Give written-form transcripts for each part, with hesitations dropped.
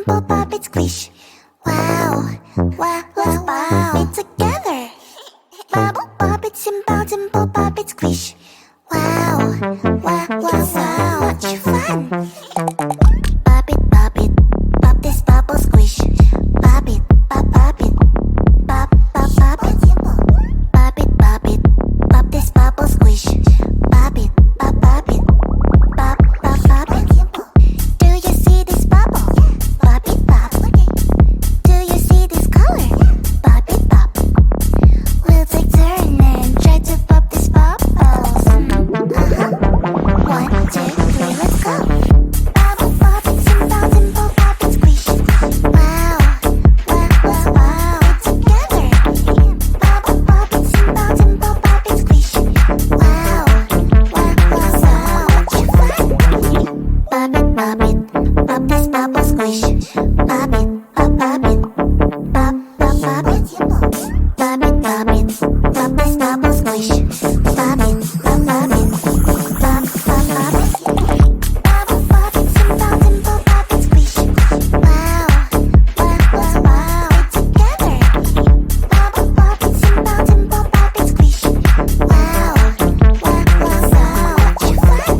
dimple, pop it, squish. Wow, wow, let's pop it together. Bubble, pop it, simple, dimple, pop it, squish. Wow, wow, wow, so much fun. Pop it, pop this bubble, squish. Pop it, pop it, pop, pop, pop it. Pop it, pop this bubble, squish. Pop it, pop it, pop, pop, pop it. Do you see this bubble? Pop it, pop. Do you see this color? Pop it, pop. We'll take turn and try to pop these bubbles. 1, 2, 3, let's go. Bubble, pop it, simple, dimple, pop it, squish. Wow, wow, wow, wow, together. Bubble, pop it, simple, dimple, pop it, squish. Wow, wow, wow, so much fun. Pop it, pop this bubble, squish. Pop it, pop it, pop, pop, pop it. Pop it, pop this bubble, squish. Pop it, pop it, pop, pop, pop it. Bubble, pop it, simple, dimple, pop it, squish. Wow, wow, wow, wow, together. Bubble, pop it, simple, dimple, pop it, squish. Wow, wow, wow, so much fun.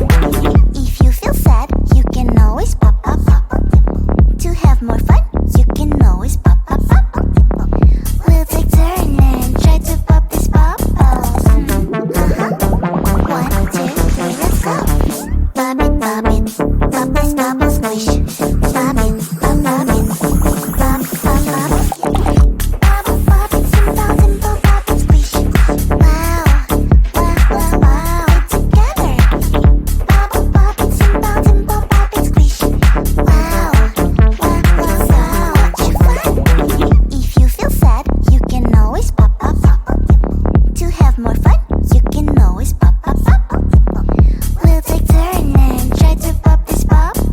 If you feel sad, you can always pop, pop, pop. To have more fun, you can always pop, pop, pop. We'll take turn and try to pop these bubbles. 1, 2, 3, let's go. Pop it, pop this bubble, squish. Pop it, pop it, pop, pop, pop it. Bubble, pop it, simple, dimple, pop it, squish. Wow, wow, wow, wow, together. Bubble, pop it, simple, dimple, pop it, squish. Wow, wow, wow, so much fun. If you feel sad, you can always pop, pop, pop. To have more fun, you can always pop, pop, pop. We'll take turn and try to pop these bubbles.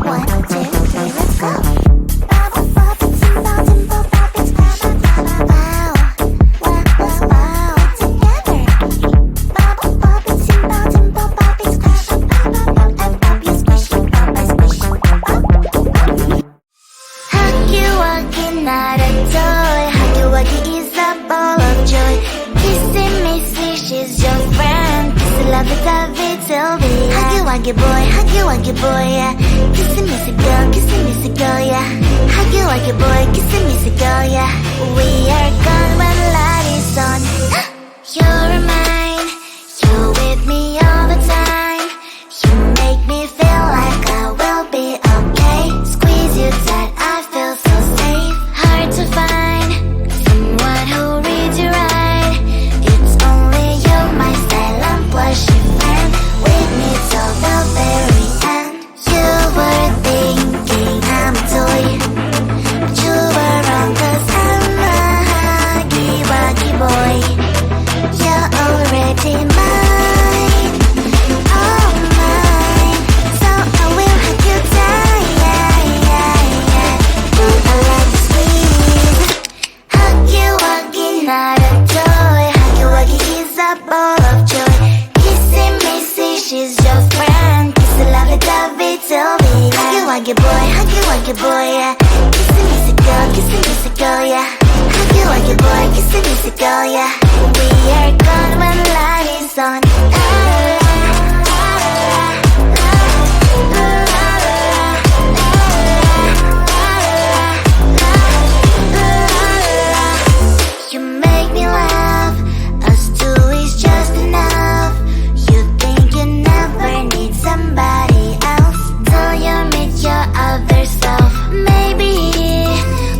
1, 2, 3, let's go. Bubble, pop it, simple, dimple, pop it, squish. Wow, wow, wow, wow, together. Bubble, pop it, simple, dimple, pop it, squish. And pop your squish, pop my squish, pop. Huggy Wuggy, not a toy. Huggy Wuggy is a ball of joy. Kissy Missy, she's your friend. Kissy lovey dovey till the end. Huggy Wuggy boy, yeah. Kissy Missy girl, yeah. Huggy Wuggy boy, kissy Missy girl, yeah. We are gone when light is on. You're mine, you're with me all the time. You make me feel like I will be okay. Squeeze you tight, I feel so safe. Hard to find someone who reads you right. It's only you, my silent blushing friend. With me till the very end. You were thinking I'm a toy, but you were wrong, 'cause I'm a Huggy Wuggy boy. You're already mine, all mine. So I will hug you tight, yeah, yeah, yeah. Ooh, I like to squeeze. Huggy Wuggy, not a toy. Huggy Wuggy is a ball of joy. Kissy Missy, she's your friend. Kissy lovey dovey till the end. Huggy Wuggy boy, yeah. Kissy Missy girl, yeah. Huggy Wuggy boy, kissy Missy girl, yeah. We are gone when light is on. You make me laugh, us two is just enough. You think you never need somebody else till you meet your other self. Maybe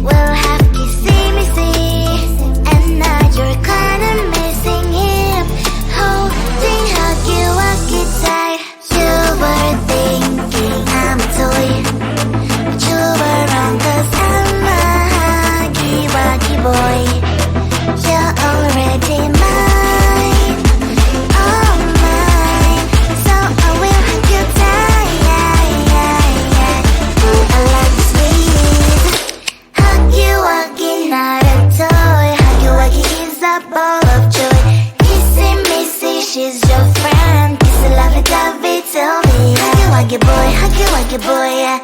we'll have kissy-missy, and now you're kinda missing him. Holding Huggy Wuggy tight. You were thinking I'm a toy, but you were wrong, 'cause I'm a Huggy Wuggy boy. You're already mine, all mine. So I will hug you tight, yeah, yeah, yeah. Ooh, I like to squeeze. Huggy Wuggy, not a toy. Huggy Wuggy is a ball of joy. Kissy Missy, she's your friend. Kissy lovey dovey till the end. Huggy Wuggy boy, yeah.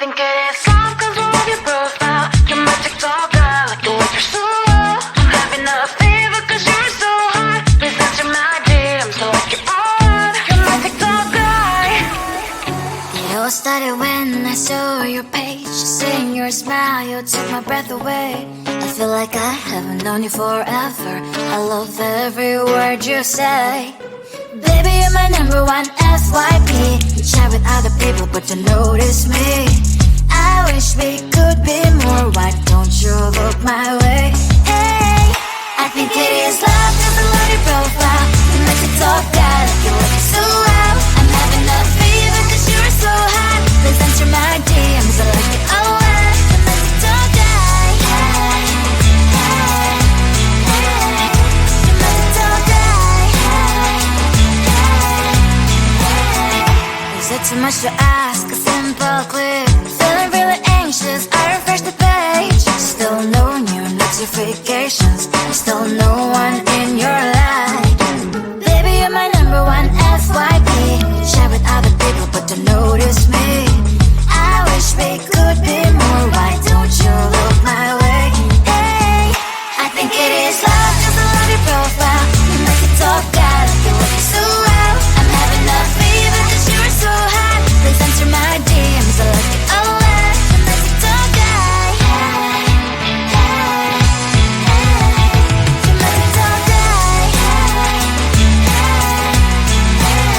think it is soft cause I love your profile. You're my TikTok guy, like the way you're so low. I'm having a fever cause you're so hot. Please answer my DMs so like you're on. You're my TikTok guy. It all started when I saw your page. Seeing your smile, you took my breath away. I feel like I haven't known you forever. I love every word you say. Baby, you're my number one FYP. You chat with other people but don't notice me. I wish we could be more. Why don't you look my way? Hey, I think it is love cause I love your profile. You make me talk guy like you look so well. I'm having a fever cause you're so hot. Please answer my DMs, I like it a lot. You make me talk guy. Hey, hey, hey. You make me talk guy. Is it too much to ask? A simple clip. Feeling really anxious, I refresh the page. Still no new notifications. Still no one in your life. Baby, you're my number one FYP. Chat with other people but don't notice me. I wish we could be more. Why don't you look my way? Hey, I think it is love cause I love your profile. You make it talk guy like you look so well. I'm having a fever cause you're so hot. Please answer my DMs, I like it a lot. You make it talk guy. Hey, hey, hey. You make it talk guy. Hey, hey, hey.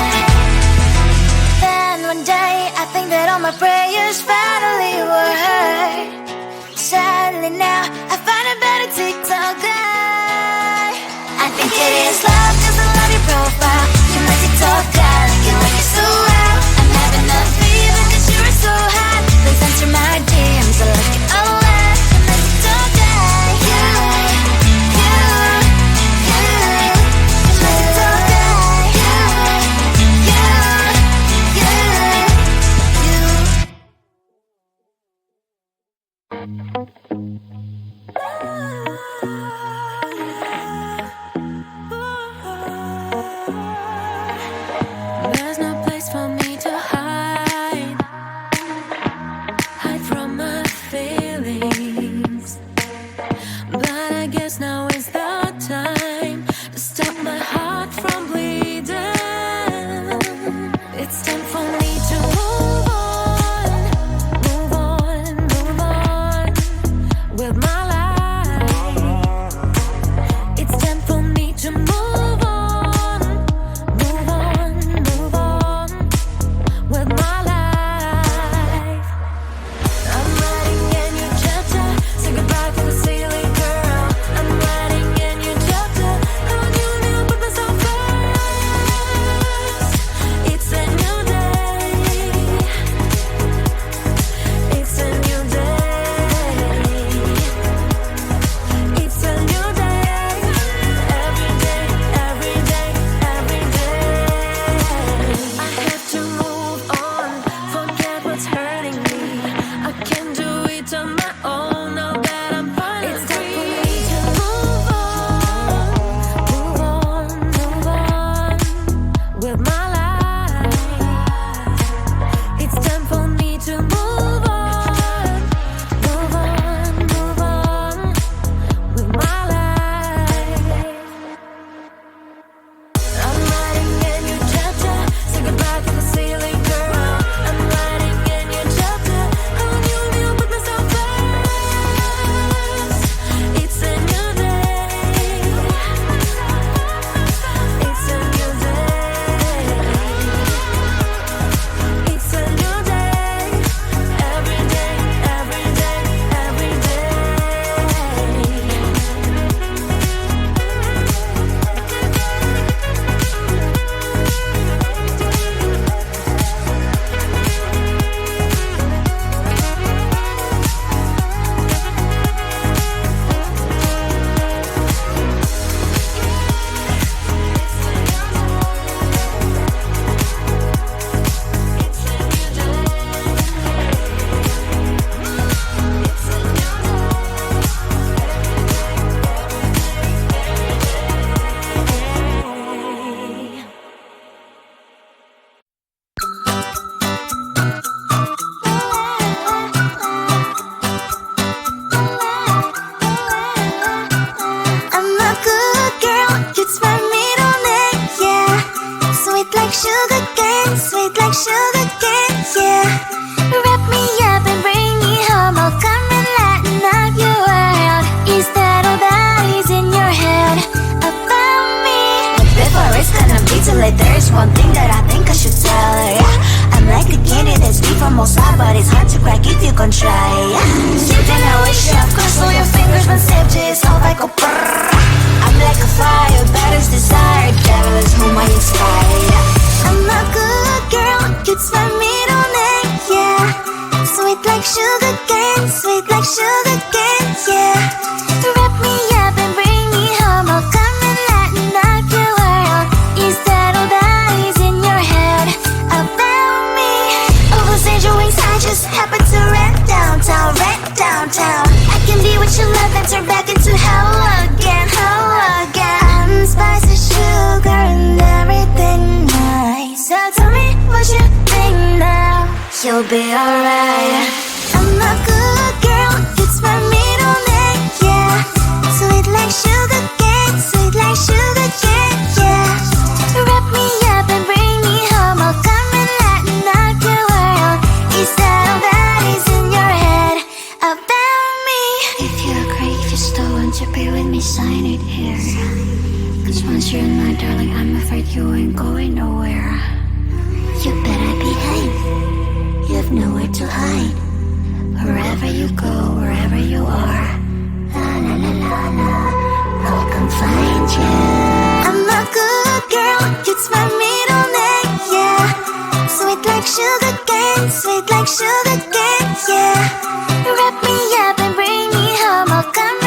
Then one day I think that all my prayers finally were heard. Sadly now I find a better TikTok guy. I think it is love cause I love your profile. You make it talk guy like you like it so well. I'm having a fever cause you're so hot. Please answer my DMs, I like it a lot. You make it talk guy. You make it talk guy. cane, sweet like sugar cane, yeah. Wrap me up and bring me home, I'll come and lighten up your world. Is that all that is in your head about me? But before it's gonna be too late, there's one thing that I think I should tell her, yeah. I'm like a candy that's deep from outside, but it's hard to crack if you can try, yeah. Something I wish you have crossed all your fingers when safety is all like a brrrr. I'm like a fire, battles desire, devil is whom I inspire, yeah. I'm a good girl, it's my middle name, yeah. Sweet like sugar cane, sweet like sugar cane, yeah. Wrap me up and bring me home, I'll come and lighten up your world. Is that all that is in your head about me? Overstage your wings, I just happen to rent downtown, I can be what you love and turn back into hell again, I'm spicy sugar and everything nice. So tell me what you think now. You'll be alright. I'm a good girl, it's my middle name, yeah. Sweet like sugar cane, sweet like sugar cane, yeah. Wrap me up and bring me home, I'll come and lighten up your world. Is that all that is in your head about me? If you agree, if you still want to be with me, sign it here. Cause once you're in my darling, I'm afraid you ain't going nowhere. You better behave, you have nowhere to hide. Wherever you go, wherever you are, La la la la la, I'll come find you. I'm a good girl, it's my middle name, yeah. Sweet like sugar cane, sweet like sugar cane, yeah. Wrap me up and bring me home, I'll come